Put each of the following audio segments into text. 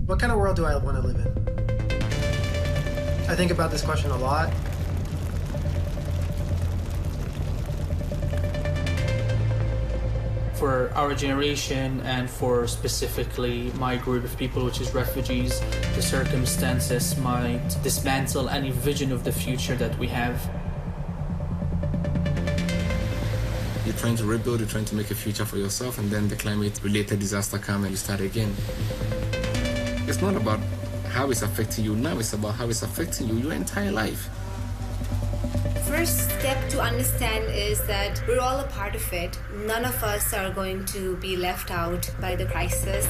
What kind of world do I want to live in? I think about this question a lot. For our generation and for specifically my group of people, which is refugees, the circumstances might dismantle any vision of the future that we have. You're trying to rebuild, you're trying to make a future for yourself, and then the climate-related disaster comes and you start again. It's not about how it's affecting you now, it's about how it's affecting you your entire life. First step to understand is that we're all a part of it. None of us are going to be left out by the crisis.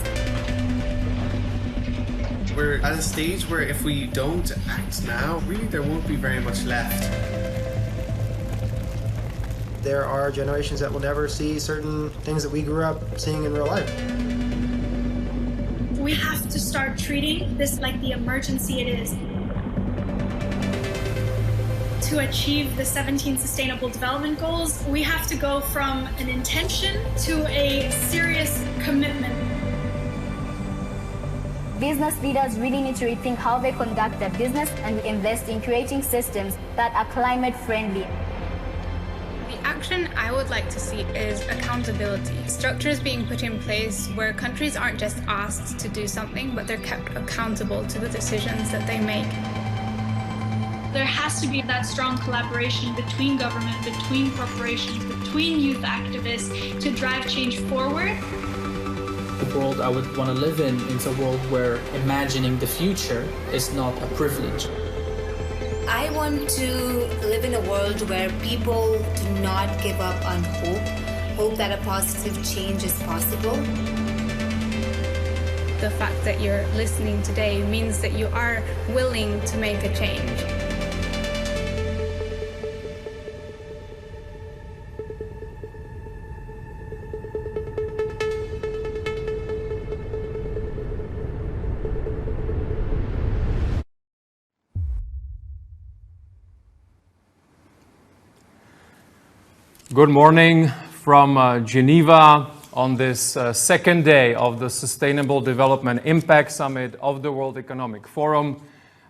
We're at a stage where if we don't act now, really there won't be very much left. There are generations that will never see certain things that we grew up seeing in real life. We have to start treating this like the emergency it is. To achieve the 17 Sustainable Development Goals, we have to go from an intention to a serious commitment. Business leaders really need to rethink how they conduct their business and invest in creating systems that are climate friendly. The action I would like to see is accountability. Structures being put in place where countries aren't just asked to do something, but they're kept accountable to the decisions that they make. There has to be that strong collaboration between government, between corporations, between youth activists to drive change forward. The world I would want to live in is a world where imagining the future is not a privilege. I want to live in a world where people do not give up on hope that a positive change is possible. The fact that you're listening today means that you are willing to make a change. Good morning from Geneva on this second day of the Sustainable Development Impact Summit of the World Economic Forum,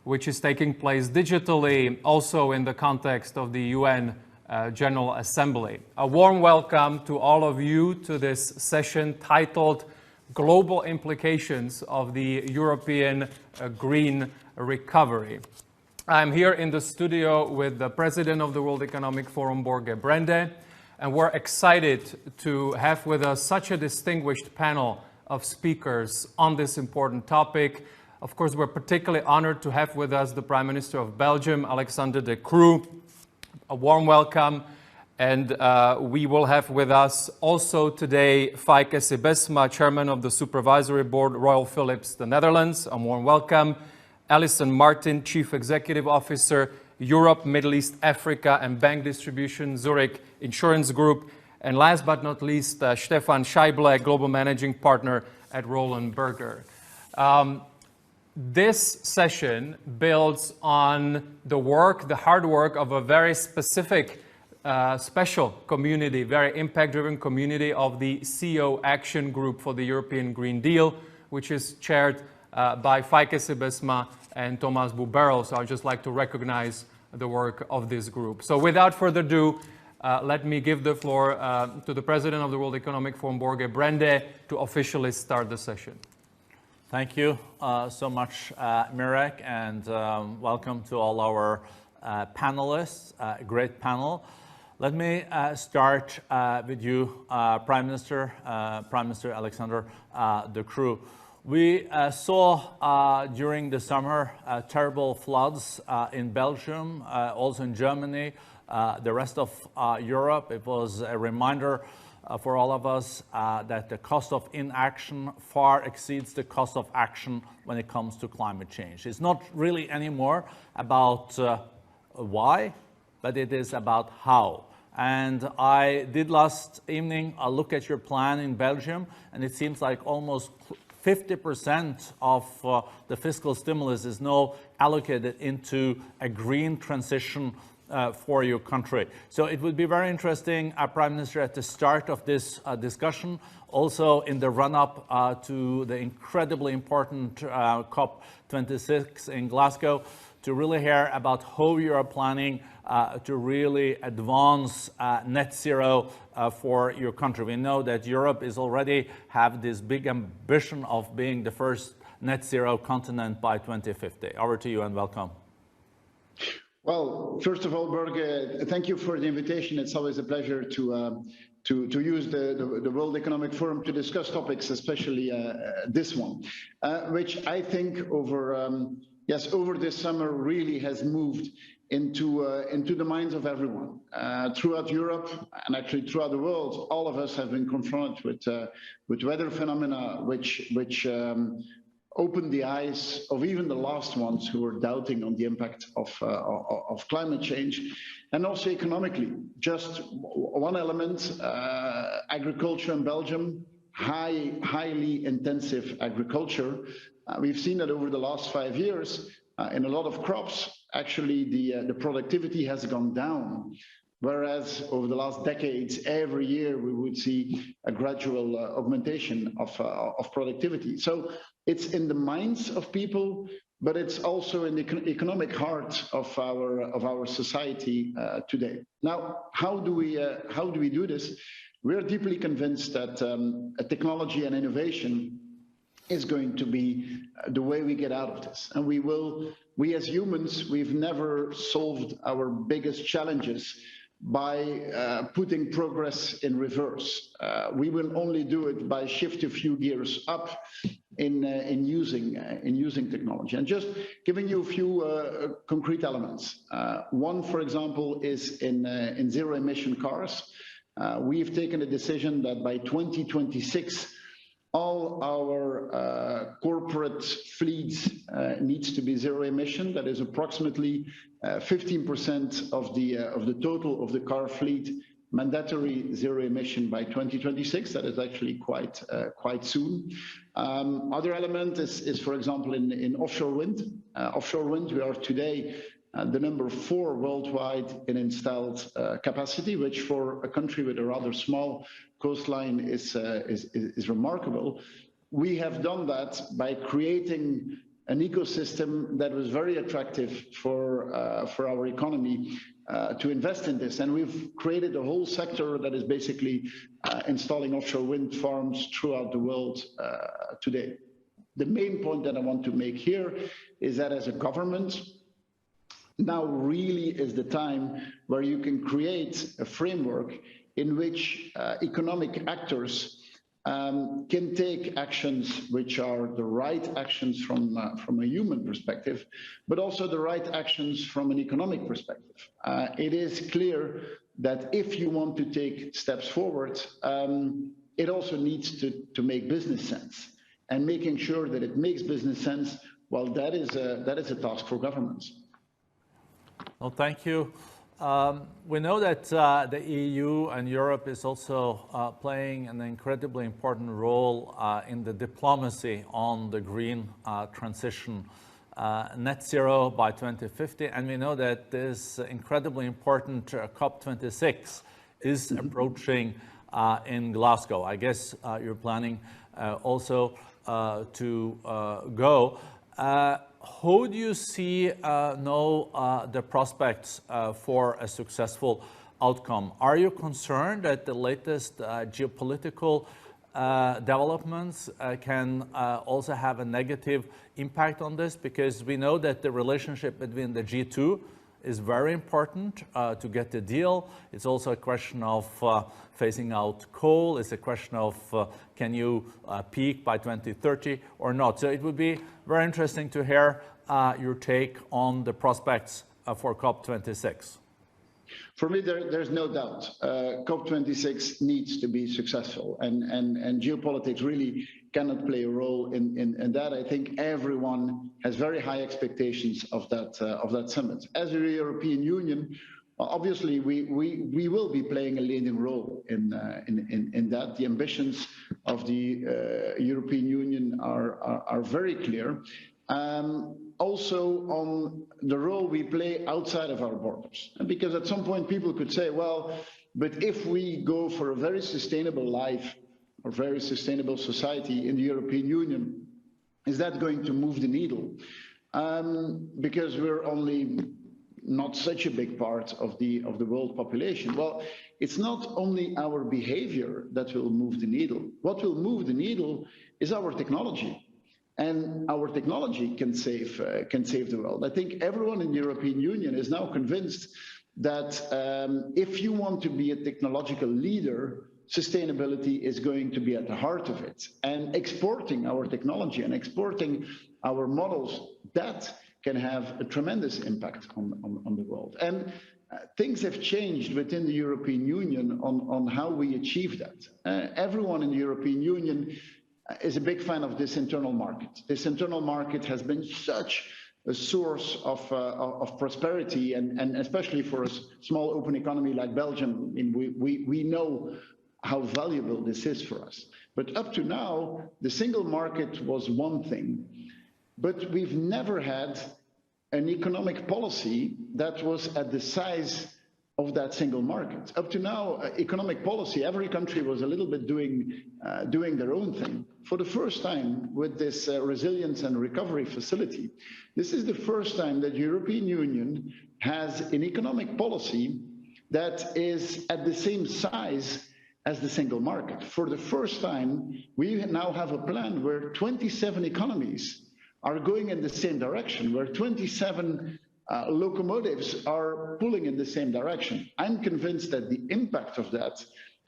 which is taking place digitally, also in the context of the UN General Assembly. A warm welcome to all of you to this session titled Global Implications of the European Green Recovery. I'm here in the studio with the President of the World Economic Forum, Borge Brende, and we're excited to have with us such a distinguished panel of speakers on this important topic. Of course, we're particularly honored to have with us the Prime Minister of Belgium, Alexander De Croo. A warm welcome. And we will have with us also today Fijke Sibesma, Chairman of the Supervisory Board, Royal Philips, the Netherlands. A warm welcome. Alison Martin, Chief Executive Officer, Europe, Middle East, Africa and Bank Distribution, Zurich Insurance Group. And last but not least, Stefan Scheible, Global Managing Partner at Roland Berger. This session builds on the work, the hard work of a very specific, special community, very impact-driven community of the CEO Action Group for the European Green Deal, which is chaired by Fijke Sibesma and Thomas Buberl. So I'd just like to recognize the work of this group. So without further ado, let me give the floor to the President of the World Economic Forum, Borge Brende, to officially start the session. Thank you so much, Mirek, and welcome to all our panelists. Great panel. Let me start with you, Prime Minister Alexander De Croo. We saw during the summer terrible floods in Belgium, also in Germany, the rest of Europe. It was a reminder for all of us that the cost of inaction far exceeds the cost of action when it comes to climate change. It's not really anymore about why, but it is about how. And I did last evening a look at your plan in Belgium, and it seems like almost 50% of the fiscal stimulus is now allocated into a green transition for your country. So it would be very interesting, Prime Minister, at the start of this discussion, also in the run-up to the incredibly important COP26 in Glasgow, to really hear about how you are planning to really advance net zero for your country. We know that Europe is already have this big ambition of being the first net zero continent by 2050. Over to you and welcome. Well, first of all, Børge, thank you for the invitation. It's always a pleasure to use the World Economic Forum to discuss topics, especially this one, which I think over this summer really has moved into the minds of everyone throughout Europe and actually throughout the world. All of us have been confronted with weather phenomena which opened the eyes of even the last ones who were doubting on the impact of climate change, and also economically. Just one element: agriculture in Belgium, highly intensive agriculture. We've seen that over the last 5 years, in a lot of crops, actually the productivity has gone down. Whereas over the last decades, every year we would see a gradual augmentation of productivity. So it's in the minds of people, but it's also in the economic heart of our society today. Now, how do we do this? We're deeply convinced that technology and innovation is going to be the way we get out of this. And we as humans, we've never solved our biggest challenges by putting progress in reverse. We will only do it by shift a few gears up in using technology. And just giving you a few concrete elements. One, for example, is in zero emission cars. We've taken a decision that by 2026, all our corporate fleets needs to be zero emission. That is approximately 15% of the total of the car fleet, mandatory zero emission by 2026. That is actually quite soon. Other element is, for example, in offshore wind. Offshore wind, we are today the number 4 worldwide in installed capacity, which for a country with a rather small coastline is remarkable. We have done that by creating an ecosystem that was very attractive for our economy to invest in this. And we've created a whole sector that is basically installing offshore wind farms throughout the world today. The main point that I want to make here is that as a government, now really is the time where you can create a framework in which economic actors can take actions which are the right actions from a human perspective, but also the right actions from an economic perspective. It is clear that if you want to take steps forward, it also needs to make business sense. And making sure that it makes business sense, well, that is a task for governments. Well, thank you. We know that the EU and Europe is also playing an incredibly important role in the diplomacy on the green transition, net zero by 2050. And we know that this incredibly important COP26 is approaching in Glasgow. I guess you're planning also to go. How do you see the prospects for a successful outcome? Are you concerned that the latest geopolitical developments can also have a negative impact on this? Because we know that the relationship between the G2 is very important to get the deal. It's also a question of phasing out coal. It's a question of can you peak by 2030 or not? So it would be very interesting to hear your take on the prospects for COP26. For me, there's no doubt COP26 needs to be successful, and geopolitics really cannot play a role in that. I think everyone has very high expectations of that summit. As a European Union, obviously we will be playing a leading role in that. The ambitions of the European Union are very clear. also on the role we play outside of our borders. And because at some point people could say, well, but if we go for a very sustainable life or very sustainable society in the European Union, is that going to move the needle? Because we're only not such a big part of the world population. Well, it's not only our behavior that will move the needle. What will move the needle is our technology. And our technology can save the world. I think everyone in the European Union is now convinced that if you want to be a technological leader, sustainability is going to be at the heart of it. And exporting our technology and exporting our models, that can have a tremendous impact on the world. And things have changed within the European Union on how we achieve that. Everyone in the European Union is a big fan of this internal market. This internal market has been such a source of prosperity, and especially for a small open economy like Belgium, I mean, we know how valuable this is for us. But up to now, the single market was one thing, but we've never had an economic policy that was at the size of that single market. Up to now, economic policy, every country was a little bit doing their own thing. For the first time with this resilience and recovery facility, this is the first time that the European Union has an economic policy that is at the same size as the single market. For the first time, we now have a plan where 27 economies are going in the same direction, where 27 locomotives are pulling in the same direction. I'm convinced that the impact of that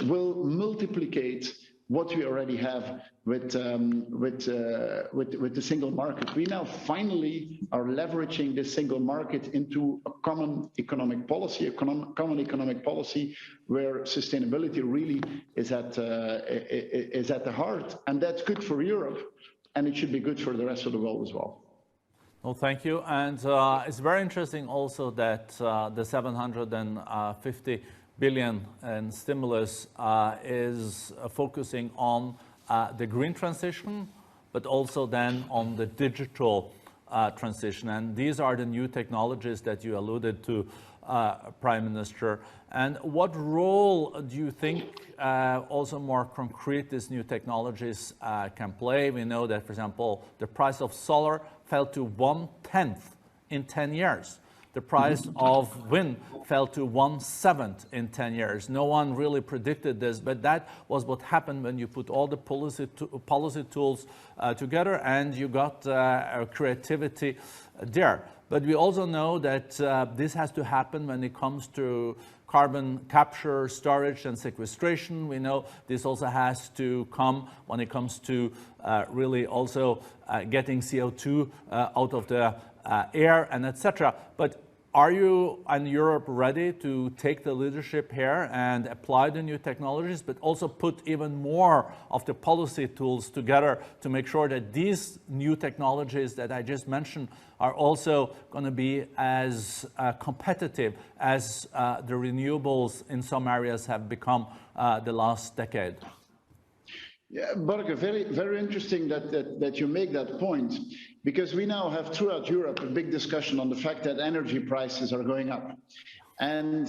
will multiplicate what we already have with the single market. We now finally are leveraging the single market into a common economic policy, common economic policy where sustainability really is at the heart, and that's good for Europe, and it should be good for the rest of the world as well. Well, thank you. And it's very interesting also that the 750 billion in stimulus is focusing on the green transition, but also then on the digital transition. And these are the new technologies that you alluded to, Prime Minister. And what role do you think also more concrete these new technologies can play? We know that, for example, the price of solar fell to 1/10 in 10 years. The price of wind fell to 1/7 in 10 years. No one really predicted this, but that was what happened when you put all the policy tools together and you got creativity there. But we also know that this has to happen when it comes to carbon capture, storage, and sequestration. We know this also has to come when it comes to really also getting CO2 out of the air and etc. But are you and Europe ready to take the leadership here and apply the new technologies, but also put even more of the policy tools together to make sure that these new technologies that I just mentioned are also going to be as competitive as the renewables in some areas have become the last decade? Yeah, Borge, very, very interesting that you make that point, because we now have throughout Europe a big discussion on the fact that energy prices are going up. And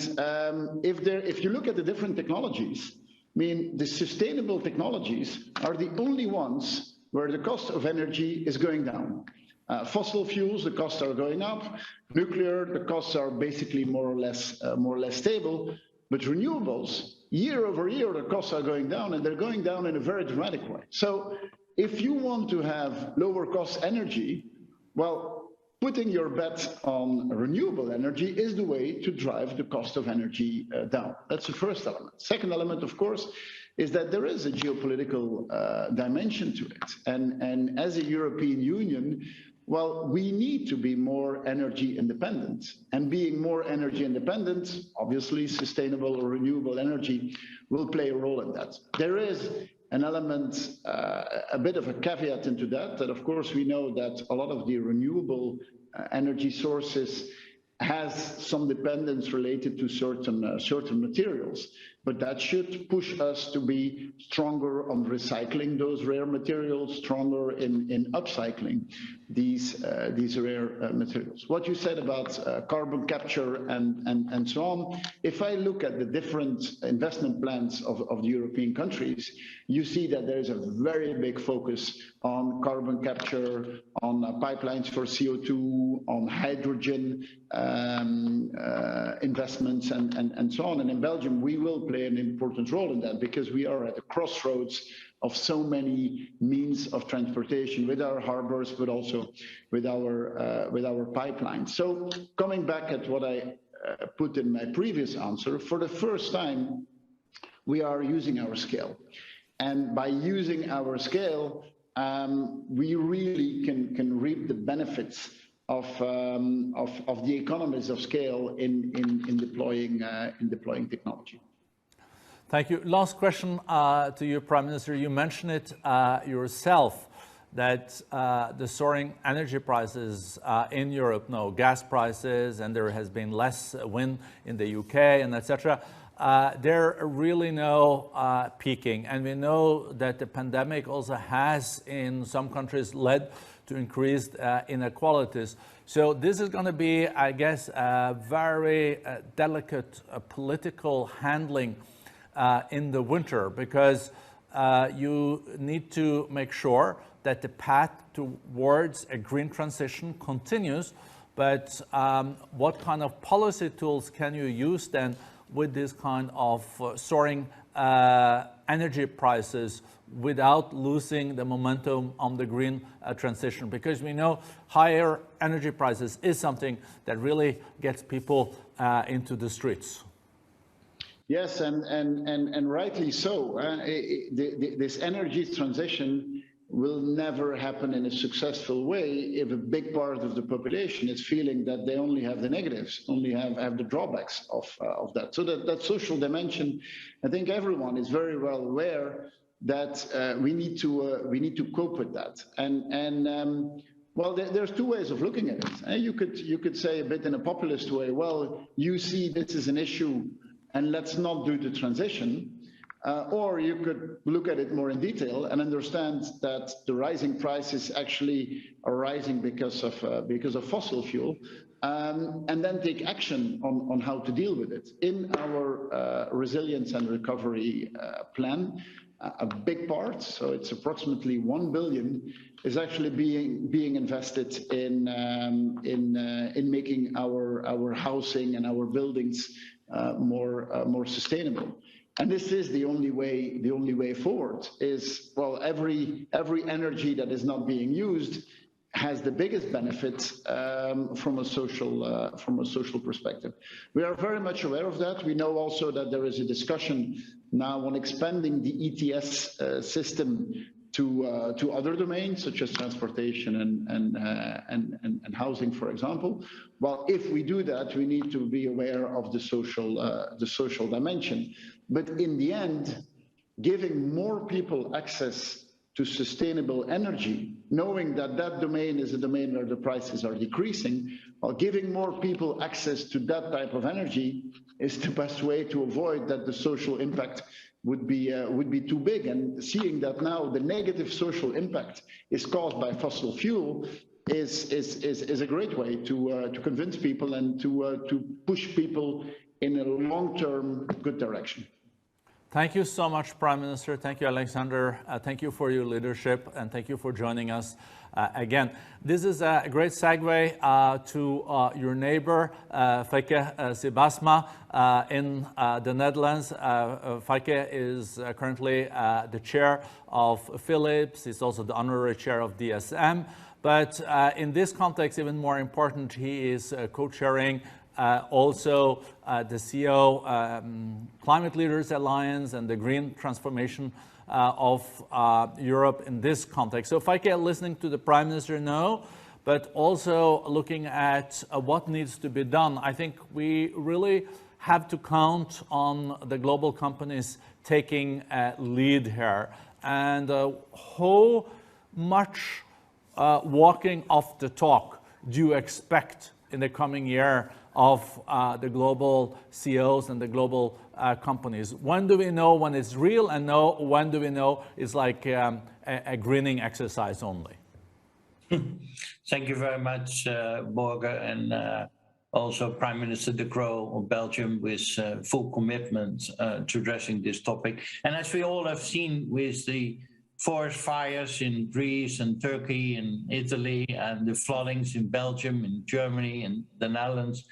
if you look at the different technologies, I mean, the sustainable technologies are the only ones where the cost of energy is going down. Fossil fuels, the costs are going up. Nuclear, the costs are basically more or less stable. But renewables, year over year, the costs are going down, and they're going down in a very dramatic way. So if you want to have lower cost energy, well, putting your bet on renewable energy is the way to drive the cost of energy down. That's the first element. Second element, of course, is that there is a geopolitical dimension to it. And as a European Union, well, we need to be more energy independent. And being more energy independent, obviously sustainable or renewable energy will play a role in that. There is an element, a bit of a caveat into that of course we know that a lot of the renewable energy sources has some dependence related to certain materials. but that should push us to be stronger on recycling those rare materials, stronger in upcycling these rare materials. What you said about carbon capture and so on, if I look at the different investment plans of the European countries, you see that there is a very big focus on carbon capture, on pipelines for CO2, on hydrogen investments and so on. And in Belgium, we will play an important role in that because we are at the crossroads of so many means of transportation with our harbors, but also with our pipelines. So coming back at what I put in my previous answer, for the first time, we are using our scale. And by using our scale, we really can reap the benefits of the economies of scale in deploying technology. Thank you. Last question to you, Prime Minister. You mentioned it yourself that the soaring energy prices in Europe, gas prices, and there has been less wind in the UK and etc. There really no peaking, and we know that the pandemic also has in some countries led to increased inequalities. So this is going to be, I guess, a very delicate political handling in the winter, because you need to make sure that the path towards a green transition continues, but what kind of policy tools can you use then with this kind of soaring energy prices without losing the momentum on the green transition? Because we know higher energy prices is something that really gets people into the streets. Yes, and rightly so. This energy transition will never happen in a successful way if a big part of the population is feeling that they only have the negatives, only have the drawbacks of that. So that social dimension, I think everyone is very well aware that we need to cope with that. And well, there's two ways of looking at it. You could say a bit in a populist way, well, you see this is an issue and let's not do the transition. Or you could look at it more in detail and understand that the rising prices actually are rising because of fossil fuel, and then take action on how to deal with it. In our resilience and recovery plan, a big part, so it's approximately 1 billion, is actually being invested in making our housing and our buildings more sustainable. And this is the only way forward. Is, well, every energy that is not being used has the biggest benefit from a social perspective. We are very much aware of that. We know also that there is a discussion now on expanding the ETS system to other domains such as transportation and housing, for example. Well, if we do that, we need to be aware of the social dimension. But in the end, giving more people access to sustainable energy, knowing that that domain is a domain where the prices are decreasing, while giving more people access to that type of energy is the best way to avoid that the social impact would be too big. And seeing that now the negative social impact is caused by fossil fuel is a great way to convince people and to push people in a long-term good direction. Thank you so much, Prime Minister. Thank you, Alexander. Thank you for your leadership, and thank you for joining us again. This is a great segue to your neighbor, Fijke Sijbesma, in the Netherlands. Fijke is currently the chair of Philips. He's also the honorary chair of DSM. But in this context, even more important, he is co-chairing also the CEO Climate Leaders Alliance and the Green Transformation of Europe in this context. So Fijke, listening to the Prime Minister, no, but also looking at what needs to be done. I think we really have to count on the global companies taking a lead here. And how much walking off the talk do you expect in the coming year of the global CEOs and the global companies? When do we know when it's real, and when do we know it's like a grinning exercise only? Thank you very much, Borger, and also Prime Minister De Croo of Belgium with full commitment to addressing this topic. And as we all have seen with the forest fires in Greece and Turkey and Italy, and the floodings in Belgium and Germany and the Netherlands,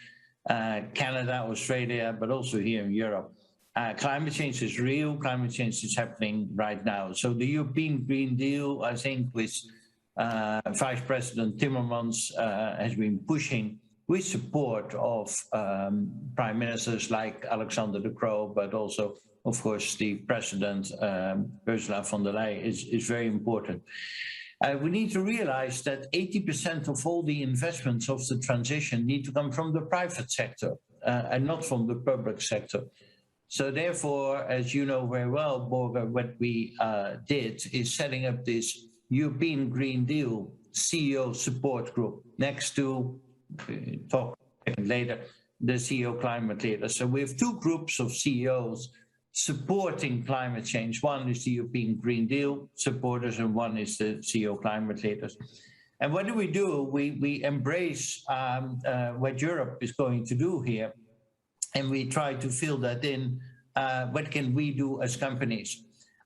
Canada, Australia, but also here in Europe. Climate change is real, climate change is happening right now. So the European Green Deal, I think, with Vice President Timmermans has been pushing with support of prime ministers like Alexander De Croo, but also, of course, the President, Ursula von der Leyen, is very important. We need to realize that 80% of all the investments of the transition need to come from the private sector and not from the public sector. So therefore, as you know very well, Borger, what we did is setting up this European Green Deal CEO support group next to, talk later, the CEO climate leaders. So we have two groups of CEOs supporting climate change. One is the European Green Deal supporters, and one is the CEO climate leaders. And what do? We embrace what Europe is going to do here, and we try to fill that in. What can we do as companies?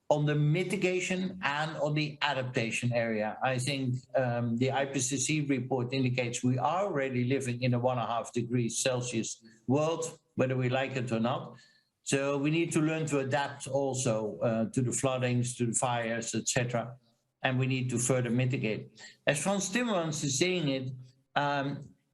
On the mitigation and on the adaptation area, I think the IPCC report indicates we are already living in a 1.5 degrees Celsius world, whether we like it or not. So we need to learn to adapt also to the floodings, to the fires, etc. And we need to further mitigate. As Frans Timmermans is saying it,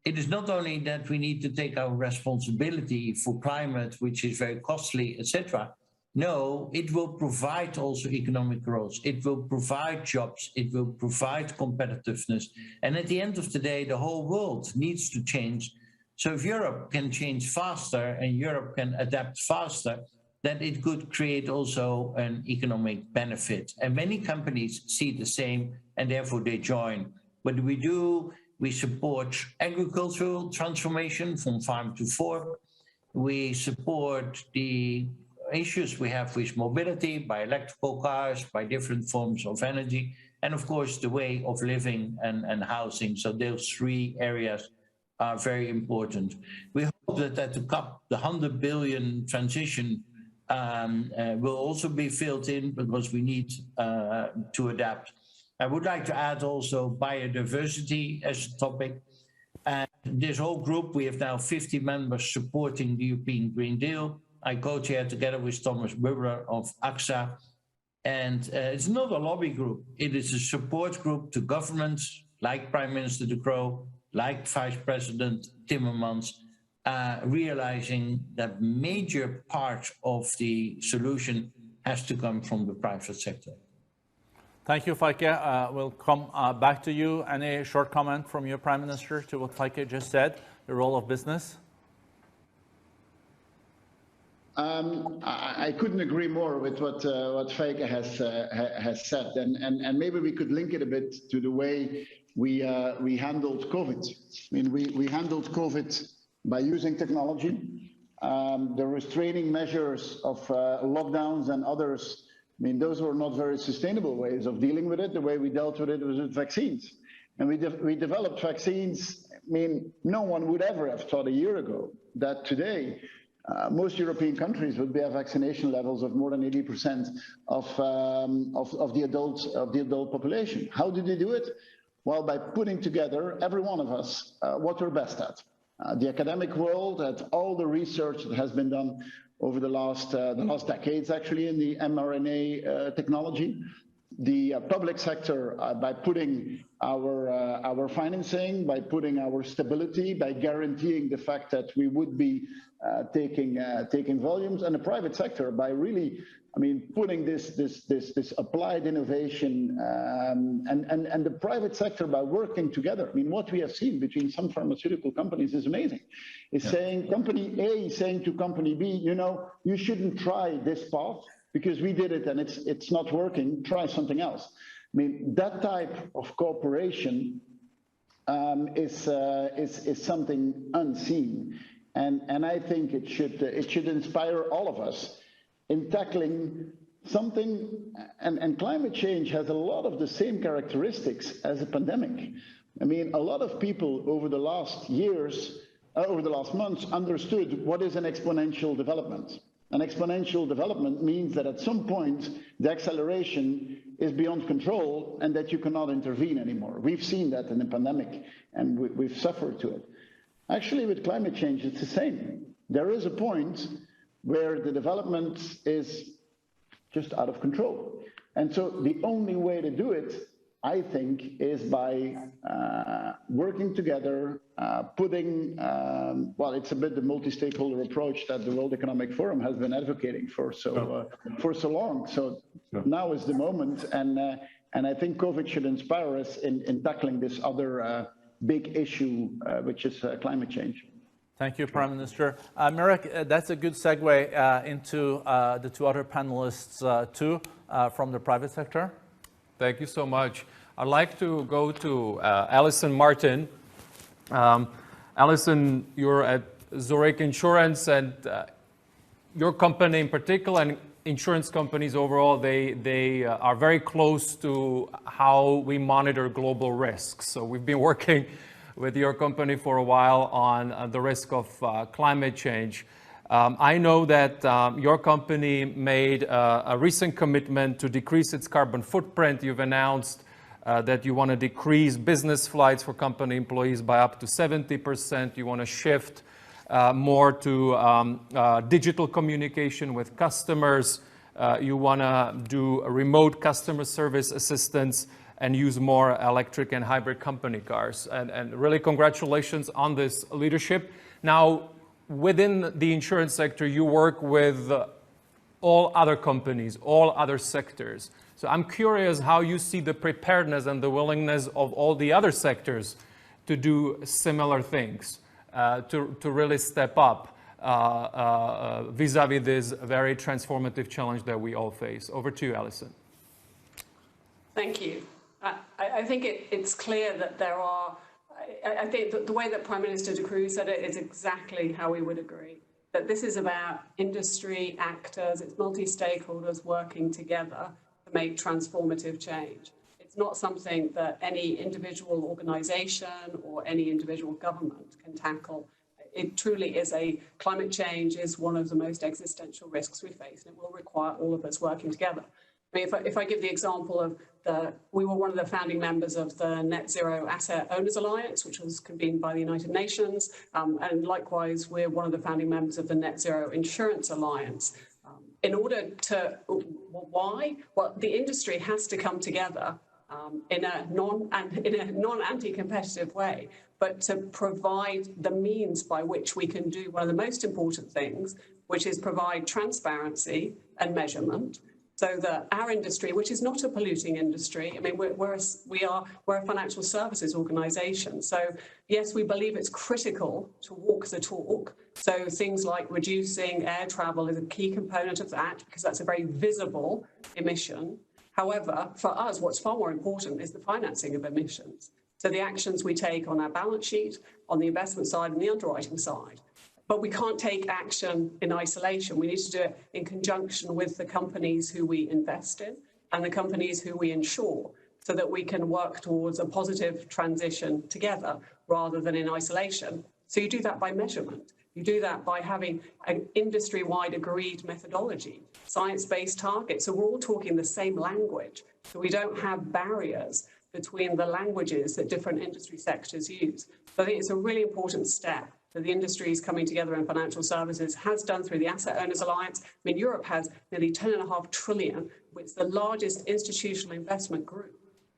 it is not only that we need to take our responsibility for climate, which is very costly, etc. No, it will provide also economic growth. It will provide jobs. It will provide competitiveness. And at the end of the day, the whole world needs to change. So if Europe can change faster and Europe can adapt faster, then it could create also an economic benefit. And many companies see the same, and therefore they join. What do? We support agricultural transformation from farm to fork. We support the issues we have with mobility, by electrical cars, by different forms of energy, and of course the way of living and housing. So those three areas are very important. We hope that at the COP, the 100 billion transition will also be filled in, because we need to adapt. I would like to add also biodiversity as a topic. And this whole group, we have now 50 members supporting the European Green Deal. I co-chair together with Thomas Bubbler of AXA. And it's not a lobby group. It is a support group to governments like Prime Minister De Croo, like Vice President Timmermans, realizing that major part of the solution has to come from the private sector. Thank you, Feike. We'll come back to you. Any short comment from your Prime Minister to what Feike just said, the role of business? I couldn't agree more with what Feike has said, and maybe we could link it a bit to the way we handled COVID. I mean, we handled COVID by using technology. The restraining measures of lockdowns and others, I mean, those were not very sustainable ways of dealing with it. The way we dealt with it was with vaccines, and we developed vaccines. I mean, no one would ever have thought a year ago that today most European countries would have vaccination levels of more than 80% of the adult population. How did they do it? Well, by putting together, every one of us, what we're best at. The academic world, at all the research that has been done over the last decades, actually, in the mRNA technology. The public sector, by putting our financing, by putting our stability, by guaranteeing the fact that we would be taking volumes, and the private sector by really, I mean, putting this applied innovation, and the private sector by working together. I mean, what we have seen between some pharmaceutical companies is amazing. It's saying company A saying to company B, you know, you shouldn't try this path because we did it and it's not working. Try something else. I mean, that type of cooperation is something unseen And I think it should inspire all of us in tackling something, and climate change has a lot of the same characteristics as a pandemic. I mean, a lot of people over the last years, over the last months, understood what is an exponential development. An exponential development means that at some point, the acceleration is beyond control and that you cannot intervene anymore. We've seen that in the pandemic, and we've suffered to it. Actually, with climate change, it's the same. There is a point where the development is just out of control. And so the only way to do it, I think, is by working together, putting, well, it's a bit the multi-stakeholder approach that the World Economic Forum has been advocating for so long. So now is the moment, and I think COVID should inspire us in tackling this other big issue, which is climate change. Thank you, Prime Minister. Mirek, that's a good segue into the two other panelists too, from the private sector. Thank you so much. I'd like to go to Alison Martin. Alison, you're at Zurich Insurance, and your company in particular, and insurance companies overall, they are very close to how we monitor global risks. So we've been working with your company for a while on the risk of climate change. I know that your company made a recent commitment to decrease its carbon footprint. You've announced that you want to decrease business flights for company employees by up to 70%. You want to shift more to digital communication with customers. You want to do a remote customer service assistance and use more electric and hybrid company cars. And really congratulations on this leadership. Now, within the insurance sector, you work with all other companies, all other sectors. So I'm curious how you see the preparedness and the willingness of all the other sectors to do similar things, to really step up vis-a-vis this very transformative challenge that we all face. Over to you, Alison. Thank you. I think it's clear that there are, I think that the way that Prime Minister De Croo said it is exactly how we would agree. That this is about industry actors, it's multi-stakeholders working together to make transformative change. It's not something that any individual organization or any individual government can tackle. It truly is climate change is one of the most existential risks we face, and it will require all of us working together. I mean, if I give the example of we were one of the founding members of the Net Zero Asset Owners Alliance, which was convened by the United Nations, and likewise, we're one of the founding members of the Net Zero Insurance Alliance. In order to, why? Well, the industry has to come together in a non-anti-competitive way, but to provide the means by which we can do one of the most important things, which is provide transparency and measurement, so that our industry, which is not a polluting industry, I mean, we're a financial services organization. So yes, we believe it's critical to walk the talk. So things like reducing air travel is a key component of that, because that's a very visible emission. However, for us, what's far more important is the financing of emissions. So the actions we take on our balance sheet, on the investment side and the underwriting side. But we can't take action in isolation. We need to do it in conjunction with the companies who we invest in and the companies who we insure, so that we can work towards a positive transition together rather than in isolation. So you do that by measurement. You do that by having an industry-wide agreed methodology, science-based targets. So we're all talking the same language. So we don't have barriers between the languages that different industry sectors use. So I think it's a really important step that the industry is coming together in financial services, has done through the Asset Owners Alliance. I mean, Europe has nearly 10.5 trillion, which the largest institutional investment group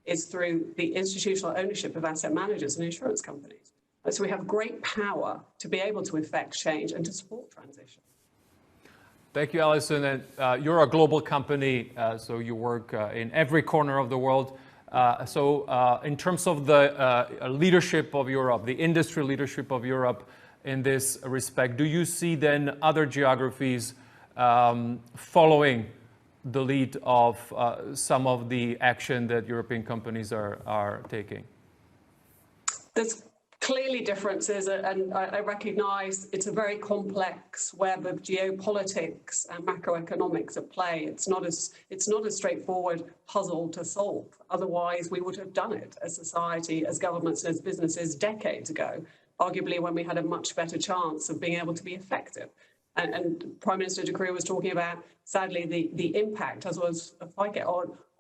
is through the institutional ownership of asset managers and insurance companies. And so we have great power to be able to effect change and to support transition. Thank you, Alison. And you're a global company, so you work in every corner of the world. So in terms of the leadership of Europe, the industry leadership of Europe in this respect, do you see then other geographies following the lead of some of the action that European companies are taking? There's clearly differences, and I recognise it's a very complex web of geopolitics and macroeconomics at play. It's not a straightforward puzzle to solve. Otherwise, we would have done it as society, as governments, and as businesses decades ago, arguably when we had a much better chance of being able to be effective. And Prime Minister De Croo was talking about, sadly, the impact, as was FICA,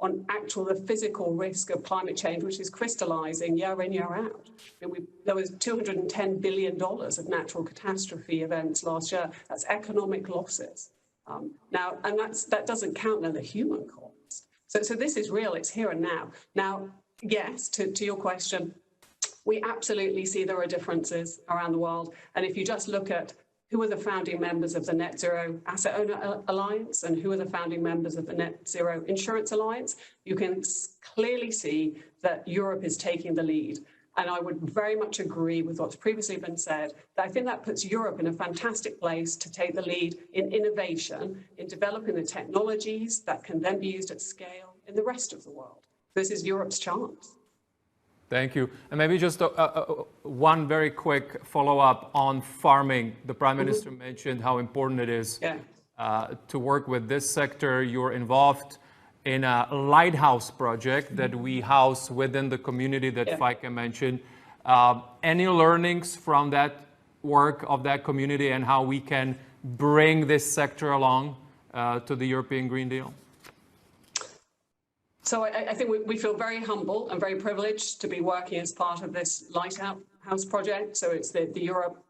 on the physical risk of climate change, which is crystallising year in, year out. There was $210 billion of natural catastrophe events last year. That's economic losses. Now, and that doesn't count then the human cost. So this is real, it's here and now. Now, yes, to your question, we absolutely see there are differences around the world. And if you just look at who are the founding members of the Net Zero Asset Owner Alliance and who are the founding members of the Net Zero Insurance Alliance, you can clearly see that Europe is taking the lead. And I would very much agree with what's previously been said, that I think that puts Europe in a fantastic place to take the lead in innovation, in developing the technologies that can then be used at scale in the rest of the world. This is Europe's chance. Thank you. And maybe just one very quick follow-up on farming. The Prime Minister mentioned how important it is to work with this sector. You're involved in a lighthouse project that we house within the community that FICA mentioned. Any learnings from that work of that community and how we can bring this sector along to the European Green Deal? So I think we feel very humble and very privileged to be working as part of this Lighthouse project. So it's the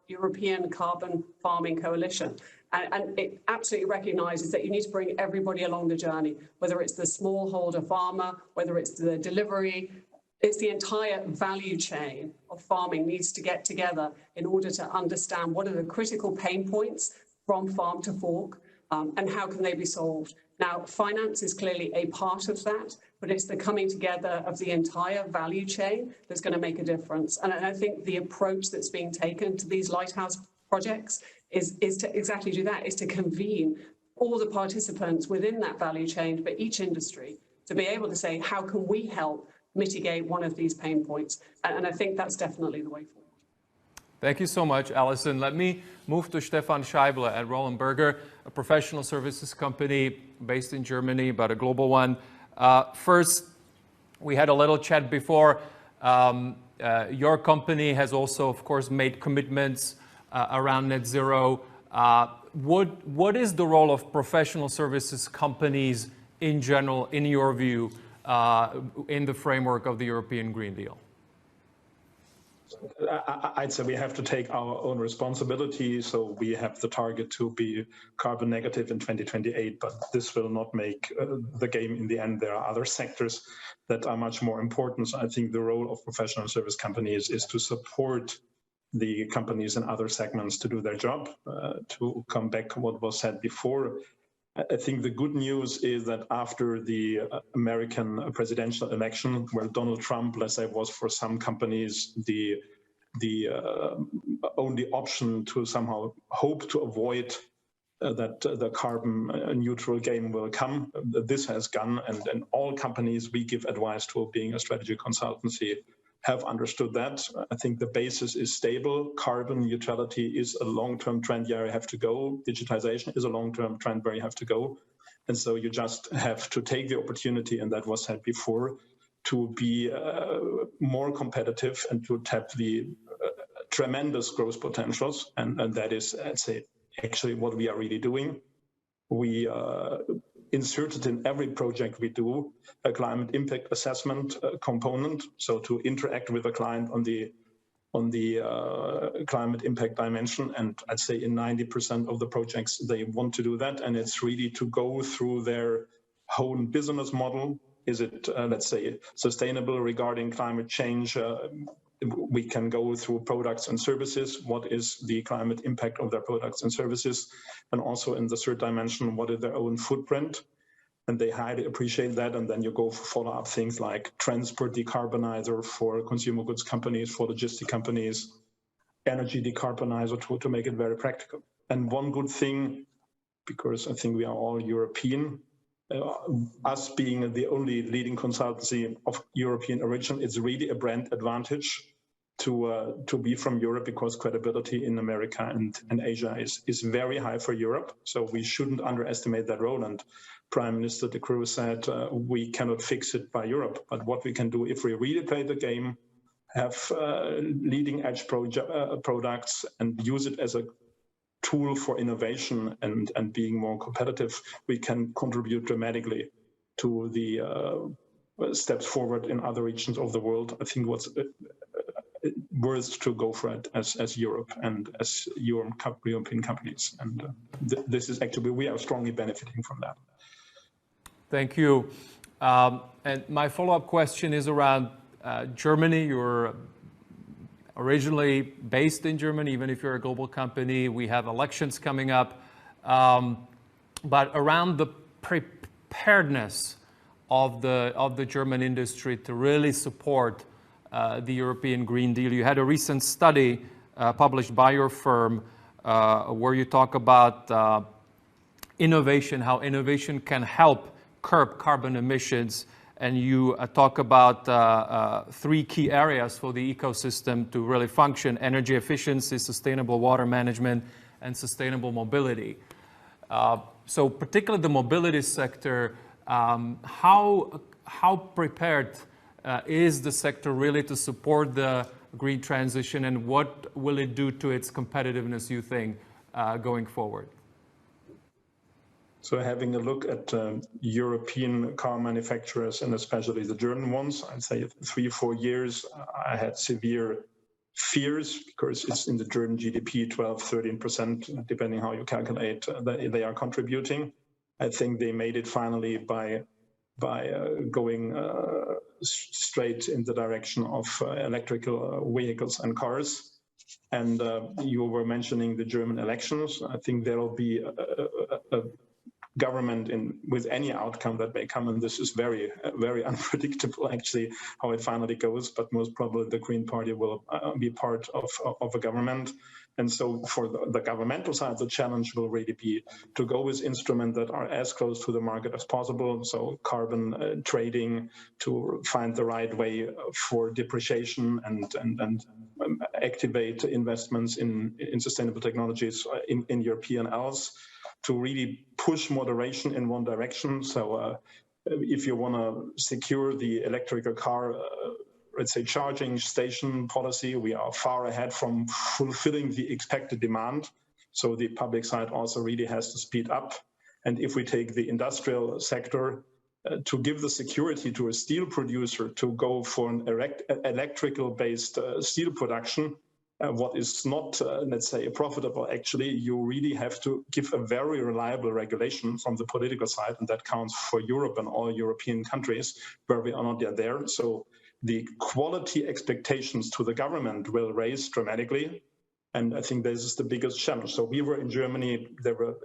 European Carbon Farming Coalition. And it absolutely recognises that you need to bring everybody along the journey, whether it's the smallholder farmer, whether it's the delivery, it's the entire value chain of farming needs to get together in order to understand what are the critical pain points from farm to fork and how can they be solved. Now, finance is clearly a part of that, but it's the coming together of the entire value chain that's going to make a difference. And I think the approach that's being taken to these lighthouse projects is to exactly do that, is to convene all the participants within that value chain for each industry to be able to say, how can we help mitigate one of these pain points? And I think that's definitely the way forward. Thank you so much, Alison. Let me move to Stefan Scheible at Roland Berger, a professional services company based in Germany, but a global one. First, we had a little chat before. Your company has also, of course, made commitments around net zero. What is the role of professional services companies in general, in your view, in the framework of the European Green Deal? I'd say we have to take our own responsibility. So we have the target to be carbon negative in 2028, but this will not make the game in the end. There are other sectors that are much more important. So I think the role of professional service companies is to support the companies in other segments to do their job. To come back to what was said before, I think the good news is that after the American presidential election, where Donald Trump, let's say, was for some companies the only option to somehow hope to avoid that the carbon neutral game will come, this has gone, and all companies we give advice to, being a strategy consultancy, have understood that. I think the basis is stable. Carbon neutrality is a long-term trend where you have to go. Digitization is a long-term trend where you have to go. And so you just have to take the opportunity, and that was said before, to be more competitive and to tap the tremendous growth potentials. And that is, I'd say, actually what we are really doing. We inserted in every project we do a climate impact assessment component, so to interact with a client on the climate impact dimension. And I'd say in 90% of the projects they want to do that, and it's really to go through their whole business model. Is it, let's say, sustainable regarding climate change? We can go through products and services. What is the climate impact of their products and services? And also in the third dimension, what is their own footprint? And they highly appreciate that. And then you go for follow-up things like transport decarbonizer for consumer goods companies, for logistic companies, energy decarbonizer to make it very practical. And one good thing, because I think we are all European, us being the only leading consultancy of European origin, it's really a brand advantage to be from Europe, because credibility in America and Asia is very high for Europe. So we shouldn't underestimate that role. And Prime Minister De Croo said we cannot fix it by Europe, but what we can do if we really play the game, have leading edge products and use it as a tool for innovation and being more competitive, we can contribute dramatically to the steps forward in other regions of the world. I think what's worth to go for it as Europe and as European companies. And this is actually, we are strongly benefiting from that. Thank you. And my follow-up question is around Germany. You're originally based in Germany, even if you're a global company. We have elections coming up. But around the preparedness of the German industry to really support the European Green Deal. You had a recent study published by your firm where you talk about innovation, how innovation can help curb carbon emissions, and you talk about 3 key areas for the ecosystem to really function: energy efficiency, sustainable water management, and sustainable mobility. So particularly the mobility sector, how prepared is the sector really to support the green transition, and what will it do to its competitiveness, you think, going forward? So having a look at European car manufacturers, and especially the German ones, I'd say 3-4 years, I had severe fears, because it's in the German GDP, 12-13%, depending how you calculate, they are contributing. I think they made it finally by going straight in the direction of electrical vehicles and cars. And you were mentioning the German elections. I think there will be a government with any outcome that may come, and this is very, very unpredictable actually how it finally goes, but most probably the Green Party will be part of a government. And so for the governmental side, the challenge will really be to go with instruments that are as close to the market as possible. So carbon trading, to find the right way for depreciation and activate investments in sustainable technologies in European Ls, to really push moderation in one direction. So if you want to secure the electrical car, let's say, charging station policy, we are far ahead from fulfilling the expected demand. So the public side also really has to speed up. And if we take the industrial sector, to give the security to a steel producer to go for an electrical-based steel production, what is not, let's say, profitable, actually, you really have to give a very reliable regulation from the political side, and that counts for Europe and all European countries where we are not yet there. So the quality expectations to the government will raise dramatically, and I think this is the biggest challenge. So we were in Germany,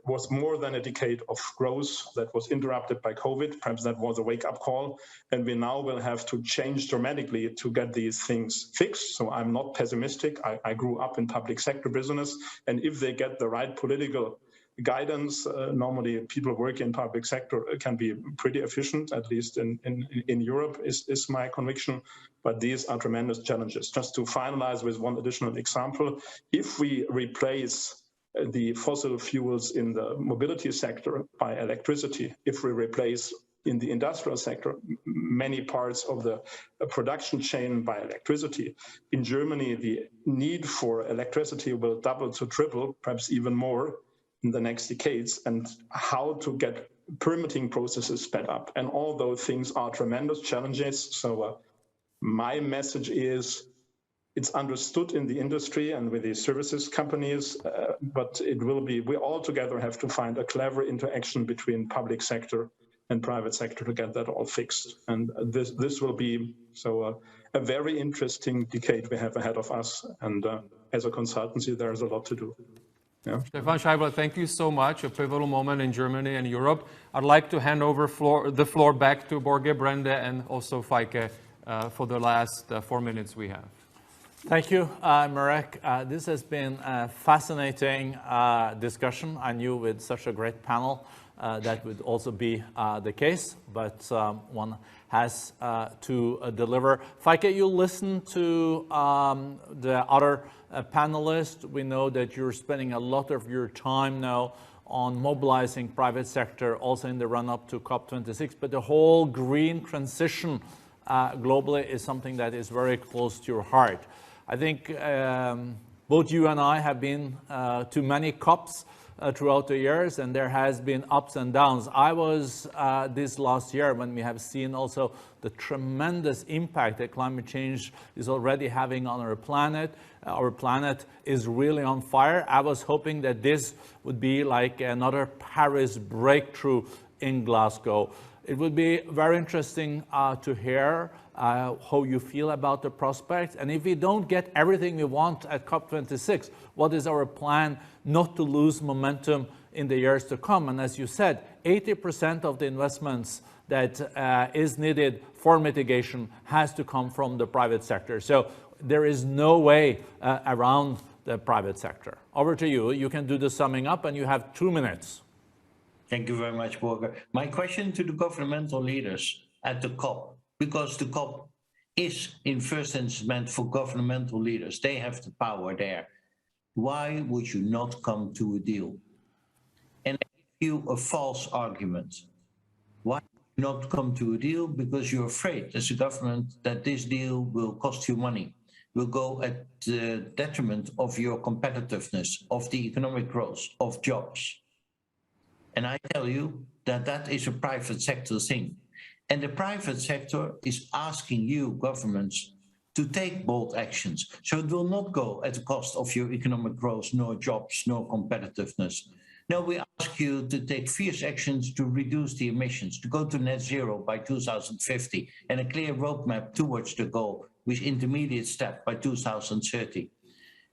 was more than a decade of growth that was interrupted by COVID. Perhaps that was a wake-up call, and we now will have to change dramatically to get these things fixed. So I'm not pessimistic. I grew up in public sector business, and if they get the right political guidance, normally people working in public sector can be pretty efficient, at least in Europe is my conviction. But these are tremendous challenges. Just to finalize with one additional example, if we replace the fossil fuels in the mobility sector by electricity, if we replace in the industrial sector many parts of the production chain by electricity, in Germany the need for electricity will double to triple, perhaps even more, in the next decades, and how to get permitting processes sped up. And all those things are tremendous challenges. So my message is, it's understood in the industry and with the services companies, but it will be, we all together have to find a clever interaction between public sector and private sector to get that all fixed. And this will be a very interesting decade we have ahead of us. And as a consultancy, there's a lot to do. Yeah. Stefan Scheibler, thank you so much. A pivotal moment in Germany and Europe. I'd like to hand over the floor back to Borge Brende and also Feike for the last 4 minutes we have. Thank you, Marek. This has been a fascinating discussion. I knew with such a great panel that would also be the case, but one has to deliver. Feike, you listen to the other panelists. We know that you're spending a lot of your time now on mobilizing private sector, also in the run-up to COP26, but the whole green transition globally is something that is very close to your heart. I think both you and I have been to many COPs throughout the years, and there has been ups and downs. I was this last year when we have seen also the tremendous impact that climate change is already having on our planet. Our planet is really on fire. I was hoping that this would be like another Paris breakthrough in Glasgow. It would be very interesting to hear how you feel about the prospects. And if we don't get everything we want at COP26, what is our plan not to lose momentum in the years to come? And as you said, 80% of the investments that is needed for mitigation has to come from the private sector. So there is no way around the private sector. Over to you. You can do the summing up, and you have 2 minutes. Thank you very much, Borger. My question to the governmental leaders at the COP, because the COP is in first instance meant for governmental leaders. They have the power there. Why would you not come to a deal? And I give you a false argument. Why would you not come to a deal? Because you're afraid as a government that this deal will cost you money, will go at the detriment of your competitiveness, of the economic growth, of jobs. And I tell you that that is a private sector thing. And the private sector is asking you, governments, to take bold actions. So it will not go at the cost of your economic growth, nor jobs, nor competitiveness. No, we ask you to take fierce actions to reduce the emissions, to go to net zero by 2050, and a clear roadmap towards the goal with intermediate step by 2030.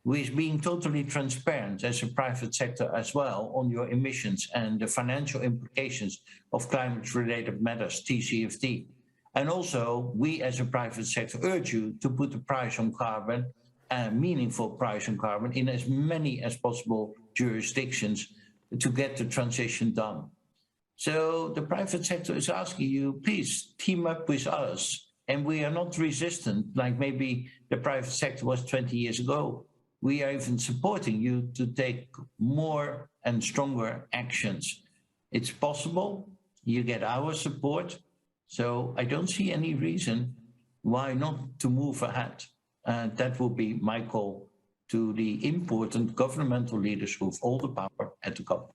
With being totally transparent as a private sector as well on your emissions and the financial implications of climate-related matters, TCFD. And also, we as a private sector urge you to put a price on carbon, a meaningful price on carbon, in as many as possible jurisdictions to get the transition done. So the private sector is asking you, please team up with us. And we are not resistant like maybe the private sector was 20 years ago. We are even supporting you to take more and stronger actions. It's possible, you get our support, so I don't see any reason why not to move ahead. And that will be my call to the important governmental leaders who have all the power at the COP.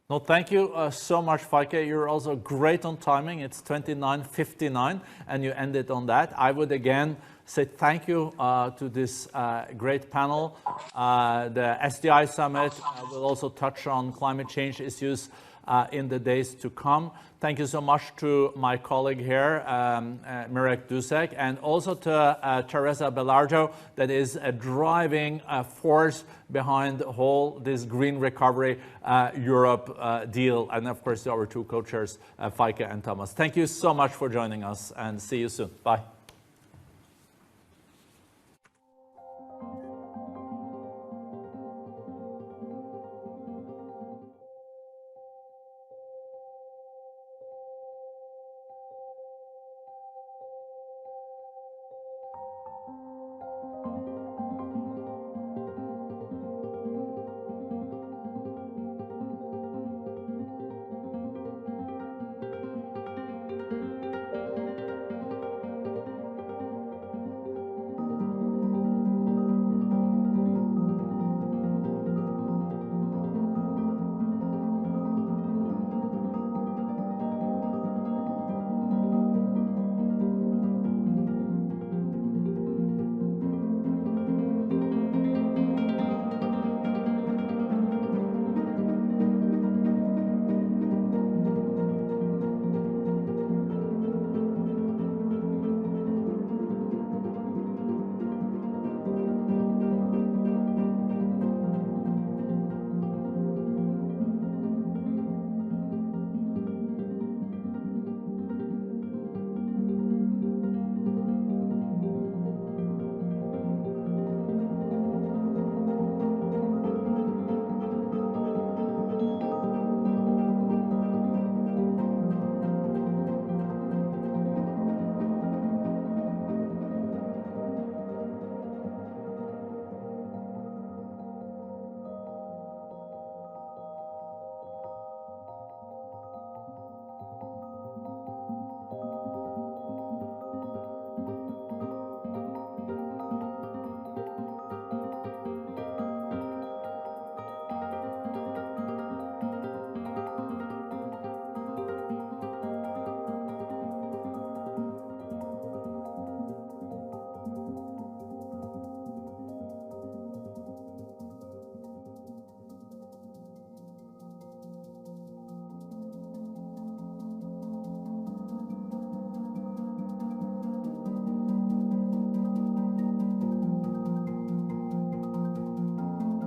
No, thank you so much, Feike. You're also great on timing. It's 29:59, and you ended on that. I would again say thank you to this great panel. The SDI Summit will also touch on climate change issues in the days to come. Thank you so much to my colleague here, Mirek Dusek, and also to Teresa Belardo, that is a driving force behind this Green Recovery Europe deal, and of course our two co-chairs, Feike and Thomas. Thank you so much for joining us, and see you soon. Bye.